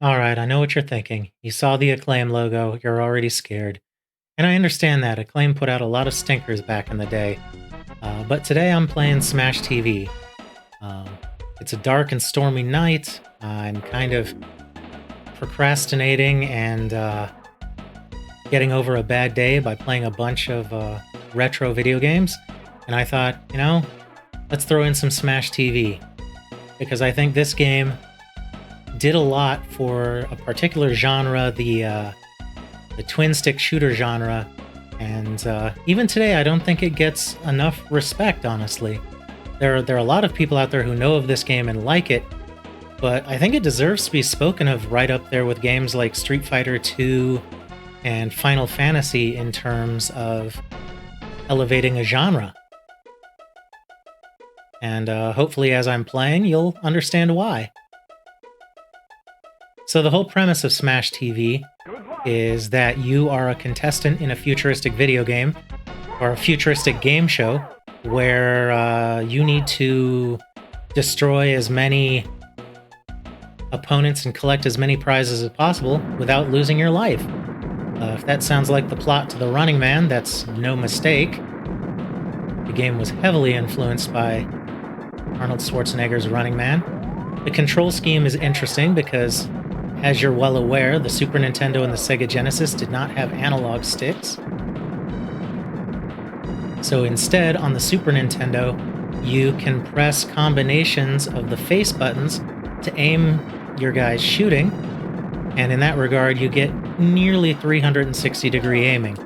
Alright, I know what you're thinking. You saw the Acclaim logo, you're already scared. And I understand that. Acclaim put out a lot of stinkers back in the day. But today I'm playing Smash TV. Um, it's a dark and stormy night. I'm kind of procrastinating and getting over a bad day by playing a bunch of retro video games. And I thought, let's throw in some Smash TV. Because I think this game did a lot for a particular genre, the twin stick shooter genre, and even today I don't think it gets enough respect. Honestly, there are a lot of people out there who know of this game and like it, but I think it deserves to be spoken of right up there with games like Street Fighter 2 and Final Fantasy in terms of elevating a genre. And hopefully, as I'm playing, you'll understand why. So the whole premise of Smash TV is that you are a contestant in a futuristic video game or a futuristic game show where you need to destroy as many opponents and collect as many prizes as possible without losing your life. If that sounds like the plot to The Running Man, that's no mistake. The game was heavily influenced by Arnold Schwarzenegger's Running Man. The control scheme is interesting because, as you're well aware, the Super Nintendo and the Sega Genesis did not have analog sticks. So instead, on the Super Nintendo, you can press combinations of the face buttons to aim your guys shooting, and in that regard, you get nearly 360-degree aiming.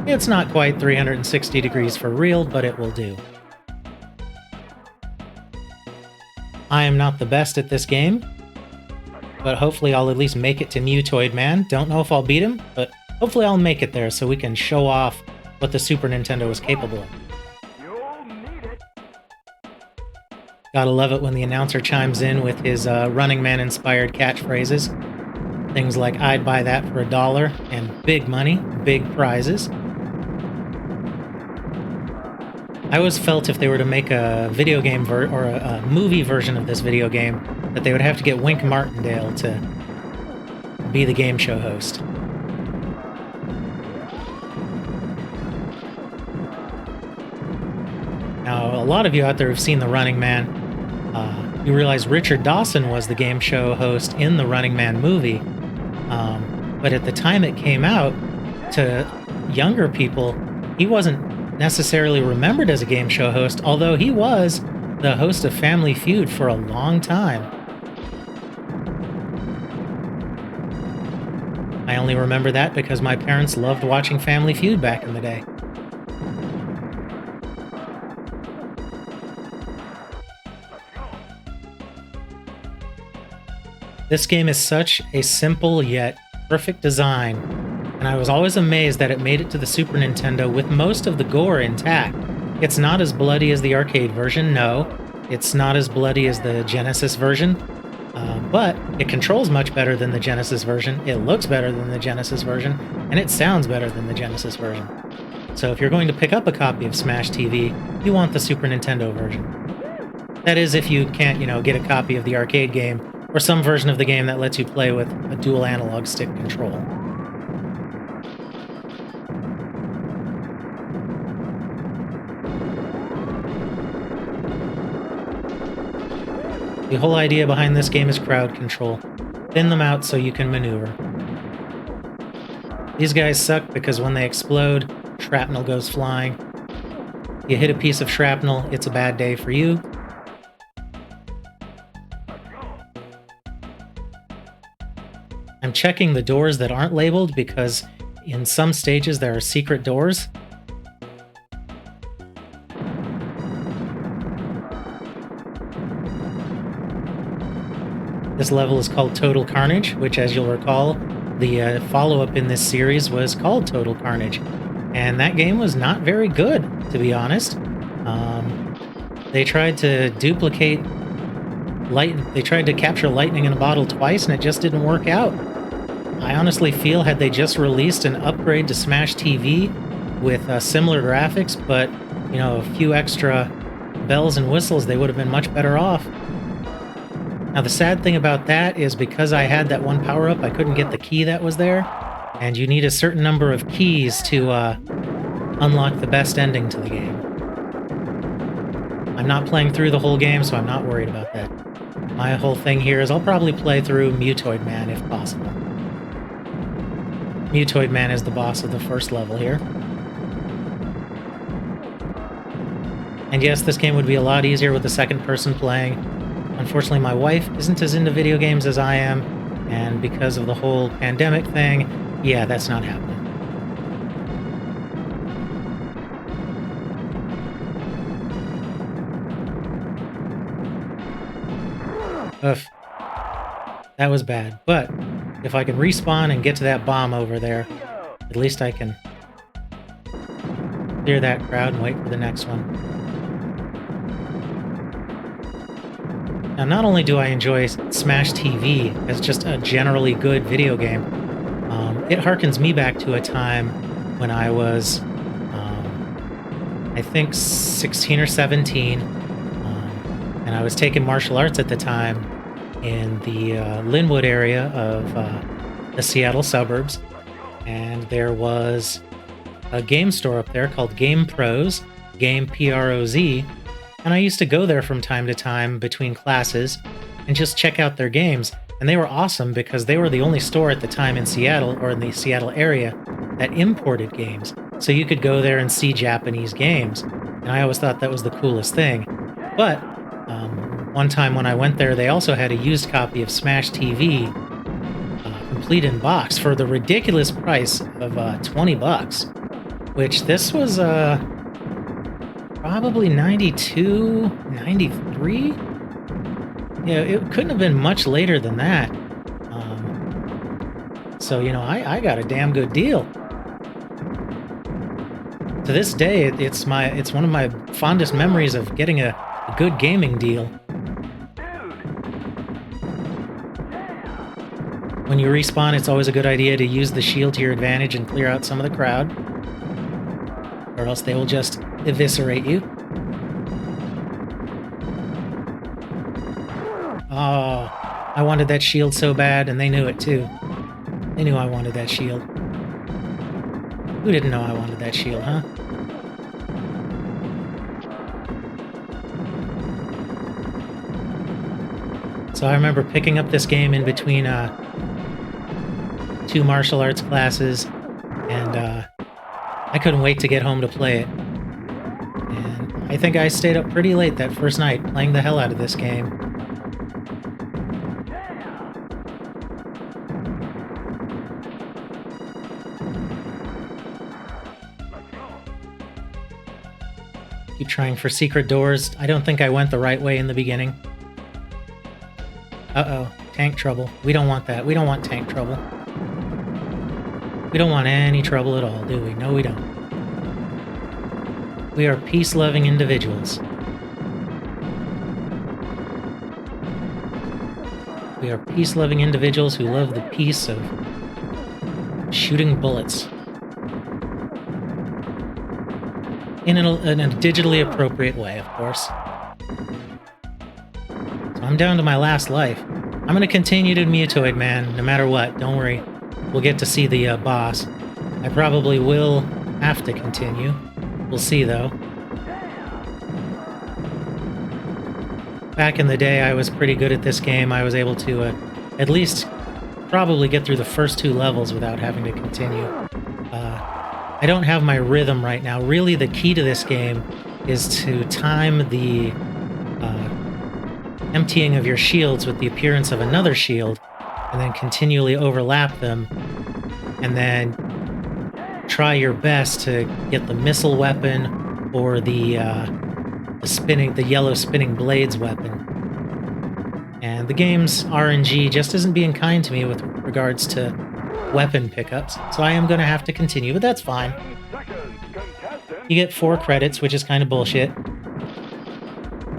It's not quite 360 degrees for real, but it will do. I am not the best at this game, but hopefully I'll at least make it to Mutoid Man. Don't know if I'll beat him, but hopefully I'll make it there so we can show off what the Super Nintendo is capable of. Gotta love it when the announcer chimes in with his Running Man-inspired catchphrases. Things like, "I'd buy that for $1," and "big money, big prizes." I always felt if they were to make a video game or a movie version of this video game, that they would have to get Wink Martindale to be the game show host. Now, a lot of you out there have seen The Running Man. You realize Richard Dawson was the game show host in the Running Man movie. But at the time it came out, to younger people, he wasn't necessarily remembered as a game show host, although he was the host of Family Feud for a long time. I only remember that because my parents loved watching Family Feud back in the day. This game is such a simple yet perfect design, and I was always amazed that it made it to the Super Nintendo with most of the gore intact. It's not as bloody as the arcade version, no. It's not as bloody as the Genesis version, but it controls much better than the Genesis version, it looks better than the Genesis version, and it sounds better than the Genesis version. So if you're going to pick up a copy of Smash TV, you want the Super Nintendo version. That is, if you can't, get a copy of the arcade game, or some version of the game that lets you play with a dual analog stick control. The whole idea behind this game is crowd control. Thin them out so you can maneuver. These guys suck because when they explode, shrapnel goes flying. You hit a piece of shrapnel, it's a bad day for you. I'm checking the doors that aren't labeled because in some stages there are secret doors. This level is called Total Carnage, which, as you'll recall, the follow-up in this series was called Total Carnage. And that game was not very good, to be honest. They tried to duplicate they tried to capture lightning in a bottle twice, and it just didn't work out. I honestly feel had they just released an upgrade to Smash TV with similar graphics, but, a few extra bells and whistles, they would have been much better off. Now, the sad thing about that is because I had that one power-up, I couldn't get the key that was there, and you need a certain number of keys to unlock the best ending to the game. I'm not playing through the whole game, so I'm not worried about that. My whole thing here is I'll probably play through Mutoid Man if possible. Mutoid Man is the boss of the first level here. And yes, this game would be a lot easier with the second person playing. Unfortunately, my wife isn't as into video games as I am, and because of the whole pandemic thing, yeah, that's not happening. Ugh. That was bad, but if I can respawn and get to that bomb over there, at least I can clear that crowd and wait for the next one. Now, not only do I enjoy Smash TV as just a generally good video game, it harkens me back to a time when I was, I think, 16 or 17, and I was taking martial arts at the time in the Linwood area of the Seattle suburbs, and there was a game store up there called Game Pros, Game P-R-O-Z, and I used to go there from time to time between classes and just check out their games, and they were awesome because they were the only store at the time in Seattle, or in the Seattle area, that imported games, so you could go there and see Japanese games, and I always thought that was the coolest thing. But one time when I went there, they also had a used copy of Smash TV, complete in box, for the ridiculous price of $20, which this was probably 92, 93? Yeah, it couldn't have been much later than that. So, you know, I got a damn good deal. To this day, it's one of my fondest memories of getting a good gaming deal. When you respawn, it's always a good idea to use the shield to your advantage and clear out some of the crowd, or else they will just eviscerate you. Oh, I wanted that shield so bad, and they knew it too. They knew I wanted that shield. Who didn't know I wanted that shield, huh? So I remember picking up this game in between two martial arts classes, and I couldn't wait to get home to play it. And I think I stayed up pretty late that first night playing the hell out of this game. Keep trying for secret doors. I don't think I went the right way in the beginning. Uh-oh, tank trouble. We don't want that. We don't want tank trouble. We don't want any trouble at all, do we? No, we don't. We are peace-loving individuals. We are peace-loving individuals who love the peace of shooting bullets. In a digitally appropriate way, of course. So I'm down to my last life. I'm going to continue to Mutoid Man, no matter what. Don't worry. We'll get to see the boss. I probably will have to continue. We'll see, though. Back in the day, I was pretty good at this game. I was able to at least probably get through the first two levels without having to continue. I don't have my rhythm right now. Really, the key to this game is to time the emptying of your shields with the appearance of another shield, and then continually overlap them, and then try your best to get the missile weapon or the yellow spinning blades weapon. And the game's RNG just isn't being kind to me with regards to weapon pickups, so I am going to have to continue, but that's fine. You get 4 credits, which is kind of bullshit.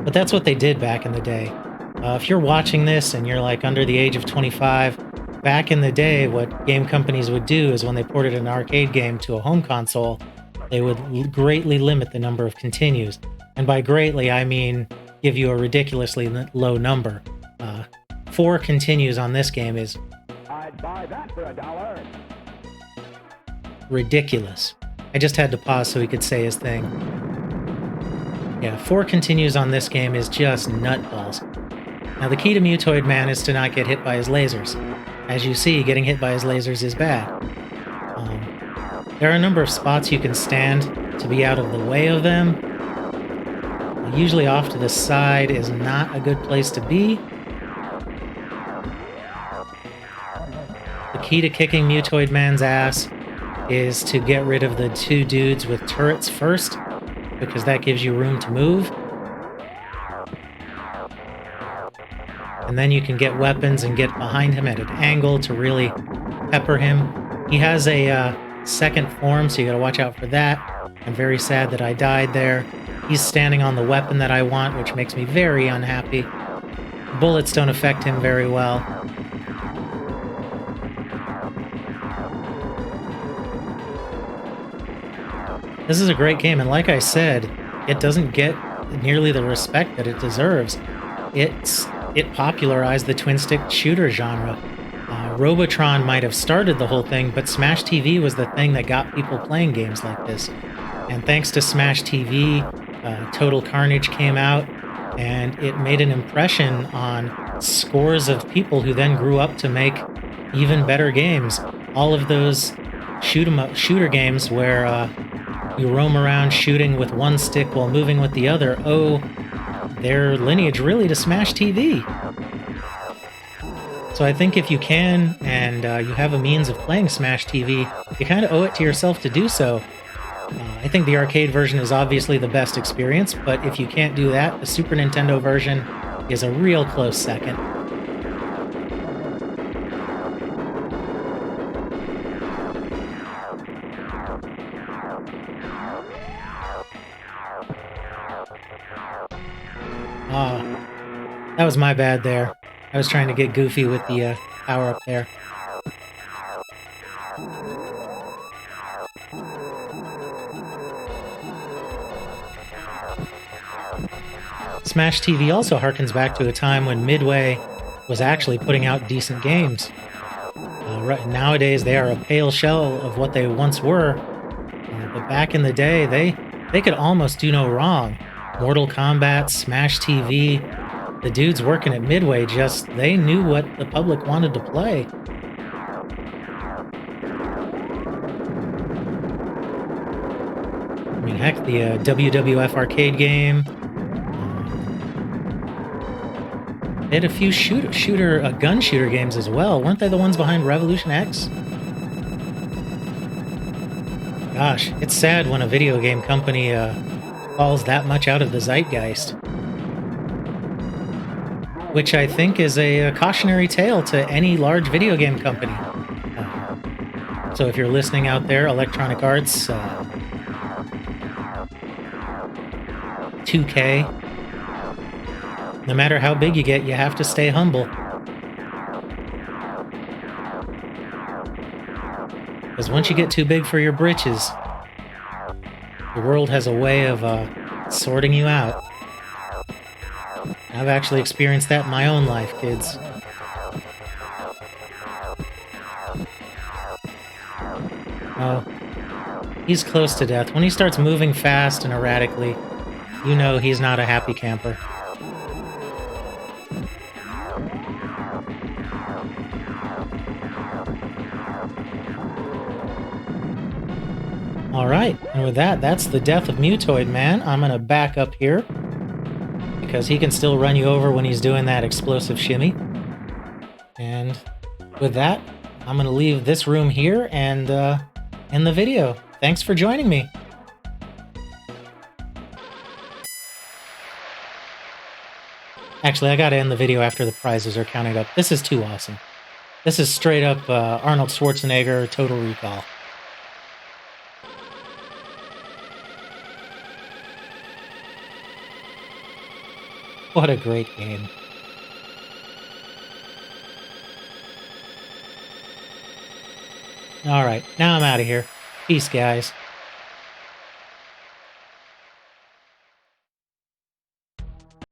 But that's what they did back in the day. If you're watching this and you're like under the age of 25, back in the day, what game companies would do is when they ported an arcade game to a home console, they would greatly limit the number of continues. And by greatly, I mean give you a ridiculously low number. 4 continues on this game is I'd buy that for $1. ridiculous. I just had to pause so he could say his thing. Yeah, 4 continues on this game is just nutballs. Now, the key to Mutoid Man is to not get hit by his lasers. As you see, getting hit by his lasers is bad. There are a number of spots you can stand to be out of the way of them. Usually off to the side is not a good place to be. The key to kicking Mutoid Man's ass is to get rid of the 2 dudes with turrets first, because that gives you room to move. And then you can get weapons and get behind him at an angle to really pepper him. He has a second form, so you gotta watch out for that. I'm very sad that I died there. He's standing on the weapon that I want, which makes me very unhappy. Bullets don't affect him very well. This is a great game, and like I said, it doesn't get nearly the respect that it deserves. It popularized the twin-stick shooter genre. Robotron might have started the whole thing, but Smash TV was the thing that got people playing games like this. And thanks to Smash TV, Total Carnage came out, and it made an impression on scores of people who then grew up to make even better games. All of those shooter games where you roam around shooting with one stick while moving with the other owe their lineage really to Smash TV. So I think if you can, and you have a means of playing Smash TV, you kind of owe it to yourself to do so. I think the arcade version is obviously the best experience, but if you can't do that, the Super Nintendo version is a real close second. That was my bad there. I was trying to get goofy with the power up there. Smash TV also harkens back to a time when Midway was actually putting out decent games. Right nowadays, they are a pale shell of what they once were. But back in the day, they could almost do no wrong. Mortal Kombat, Smash TV, the dudes working at Midway they knew what the public wanted to play. I mean, heck, the WWF arcade game. They had a few gun shooter games as well. Weren't they the ones behind Revolution X? Gosh, it's sad when a video game company falls that much out of the zeitgeist. Which I think is a cautionary tale to any large video game company. So if you're listening out there, Electronic Arts, 2K, no matter how big you get, you have to stay humble. Because once you get too big for your britches, the world has a way of sorting you out. I've actually experienced that in my own life, kids. Oh, he's close to death. When he starts moving fast and erratically, you know he's not a happy camper. Alright, and with that, that's the death of Mutoid Man. I'm gonna back up here, because he can still run you over when he's doing that explosive shimmy. And with that, I'm gonna leave this room here and end the video. Thanks for joining me. Actually, I gotta end the video after the prizes are counted up. This is too awesome. This is straight up Arnold Schwarzenegger Total Recall. What a great game. Alright, now I'm out of here. Peace, guys.